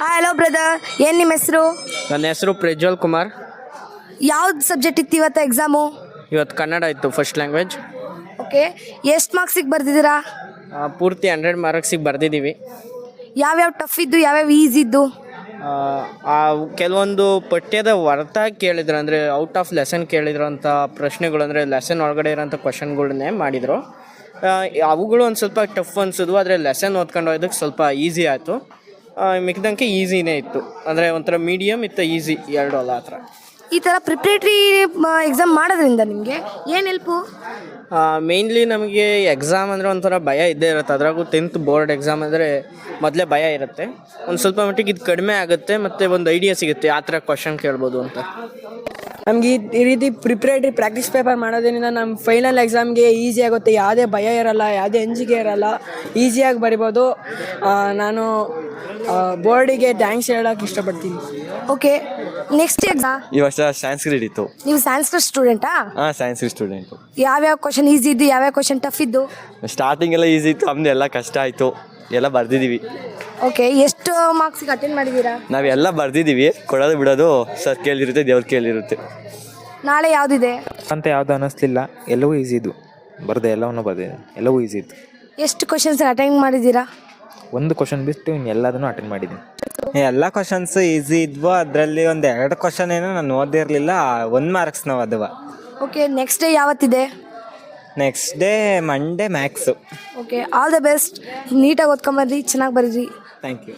Hi hello brother, ಏನು ನಿಮ್ಮ ಹೆಸರು? ನನ್ನ ಹೆಸರು ಪ್ರಜ್ವಲ್ ಕುಮಾರ್. ಯಾವ್ದು ಸಬ್ಜೆಕ್ಟ್ ಇತ್ತು ಇವತ್ತು ಎಕ್ಸಾಮು? ಇವತ್ತು ಕನ್ನಡ ಇತ್ತು ಫಸ್ಟ್ ಲ್ಯಾಂಗ್ವೇಜ್. ಓಕೆ, ಎಷ್ಟು ಮಾರ್ಕ್ಸಿಗೆ ಬರ್ದಿದ್ದೀರಾ? ಪೂರ್ತಿ 100 ಮಾರ್ಕ್ಸಿಗೆ ಬರೆದಿದ್ದೀವಿ. ಯಾವ್ಯಾವ ಟಫ್ ಇದ್ದು, ಯಾವ್ಯಾವ ಈಸಿ ಇದ್ದು? ಕೆಲವೊಂದು ಪಠ್ಯದ ಹೊರತ ಕೇಳಿದ್ರು, ಅಂದರೆ ಔಟ್ ಆಫ್ ಲೆಸನ್ ಕೇಳಿದ್ರಂಥ ಪ್ರಶ್ನೆಗಳು, ಅಂದರೆ ಲೆಸನ್ ಒಳಗಡೆ ಇರೋಂಥ ಕ್ವಶನ್ಗಳನ್ನೇ ಮಾಡಿದರು. ಅವುಗಳು ಒಂದು ಸ್ವಲ್ಪ ಟಫ್ ಅನಿಸಿದ್ವು, ಆದರೆ ಲೆಸನ್ ಓದ್ಕೊಂಡು ಹೋಗೋದಕ್ಕೆ ಸ್ವಲ್ಪ ಈಸಿ ಆಯಿತು. ಮಿಕ್ಕಿದಂಗೆ ಈಸಿನೇ ಇತ್ತು, ಅಂದರೆ ಒಂಥರ ಮೀಡಿಯಮ್ ಇತ್ತು, ಈಸಿ ಎರಡು ಅಲ್ಲ ಆ ಥರ. ಈ ಥರ ಪ್ರಿಪ್ರೇಟ್ರಿ ಎಕ್ಸಾಮ್ ಮಾಡೋದ್ರಿಂದ ನಿಮಗೆ ಏನು ಹೆಲ್ಪು? ಮೇಯ್ನ್ಲಿ ನಮಗೆ ಎಕ್ಸಾಮ್ ಅಂದರೆ ಒಂಥರ ಭಯ ಇದ್ದೇ ಇರುತ್ತೆ. ಅದ್ರಾಗೂ 10th ಬೋರ್ಡ್ ಎಕ್ಸಾಮ್ ಅಂದರೆ ಮೊದಲೇ ಭಯ ಇರುತ್ತೆ. ಒಂದು ಸ್ವಲ್ಪ ಮಟ್ಟಿಗೆ ಇದು ಕಡಿಮೆ ಆಗುತ್ತೆ, ಮತ್ತು ಒಂದು ಐಡಿಯಾ ಸಿಗುತ್ತೆ ಯಾವ ಥರ ಕ್ವಶನ್ ಕೇಳ್ಬೋದು ಅಂತ. ನಮ್ಗೆ ಈ ರೀತಿ ಪ್ರಿಪ್ರೇಟ್ರಿ ಪ್ರಾಕ್ಟೀಸ್ ಪೇಪರ್ ಮಾಡೋದ್ರಿಂದ ನಮ್ಮ ಫೈನಲ್ ಎಕ್ಸಾಮ್ಗೆ ಈಸಿ ಆಗುತ್ತೆ. ಯಾವುದೇ ಭಯ ಇರಲ್ಲ, ಯಾವುದೇ ಅಂಜಿಕೆ ಇರಲ್ಲ, ಈಸಿಯಾಗಿ ಬರಿಬೋದು. ನಾನು ಬೋರ್ಡಿಗೆ ಥ್ಯಾಂಕ್ಸ್ ಹೇಳೋಕೆ ಇಷ್ಟಪಡ್ತೀನಿ. ಓಕೆ, ನೆಕ್ಸ್ಟ್ ಎಕ್ಸಾಮ್ ಈ ವರ್ಷ ಸಂಸ್ಕೃತ ಇತ್ತು. ನೀವು ಸಂಸ್ಕೃತ ಸ್ಟೂಡೆಂಟಾ? ಹಾಂ, ಸಂಸ್ಕೃತ ಸ್ಟೂಡೆಂಟು. ಯಾವ್ಯಾವ ಕ್ವಶನ್ ಈಸಿ ಇದ್ದು, ಯಾವ್ಯಾವ ಕ್ವಶನ್ ಟಫ್ ಇದ್ದು? ಸ್ಟಾರ್ಟಿಂಗ್ ಎಲ್ಲ ಈಸಿ ಇತ್ತು, ಆಮೇಲೆ ಎಲ್ಲ ಕಷ್ಟ ಆಯಿತು. ಎಲ್ಲ ಬರ್ದಿದ್ದೀವಿ. ಓಕೆ, ಎಷ್ಟು ಮಾರ್ಕ್ಸಿಗೆ ಅಟೆಂಡ್ ಮಾಡಿದ್ದೀರಾ? ನಾವೆಲ್ಲ ಬರ್ದಿದ್ದೀವಿ. ಕೊಡೋದು ಬಿಡೋದು ಸರ್ ಕೇಳಿರುತ್ತೆ, ದೇವ್ರ ಕೇಳಿರುತ್ತೆ. ನಾಳೆ ಯಾವುದಿದೆ ಅಂತ ಯಾವುದು ಅನ್ನಿಸ್ಲಿಲ್ಲ, ಎಲ್ಲವೂ ಈಸಿ ಇದ್ದು. ಬರೆದೆ, ಎಲ್ಲವನ್ನೂ ಬರೆದಿದೆ, ಎಲ್ಲವೂ ಈಸಿ ಇತ್ತು. ಎಷ್ಟು ಕ್ವಶನ್ಸ್ ಅಟೆಂಡ್ ಮಾಡಿದ್ದೀರಾ? ಒಂದು ಕ್ವಶನ್ ಬಿಟ್ಟು ಇನ್ನೆಲ್ಲದನ್ನು ಅಟೆಂಡ್ ಮಾಡಿದ್ದೀನಿ. ಎಲ್ಲ ಕ್ವಶನ್ಸು ಈಸಿ ಇದ್ವು. ಅದರಲ್ಲಿ ಒಂದು 2 ಕ್ವಶನ್ ಏನೋ ನಾನು ಓದಿರಲಿಲ್ಲ, 1 ಮಾರ್ಕ್ಸ್ ನಾವು ಅದುವ. ಓಕೆ, ನೆಕ್ಸ್ಟ್ ಡೇ ಯಾವತ್ತಿದೆ? Next day Monday maths. Okay, all the best. ನೀಟಾಗಿ ಓದ್ಕೊಂಬರ್ರಿ, ಚೆನ್ನಾಗಿ ಬರೀರಿ. Thank you.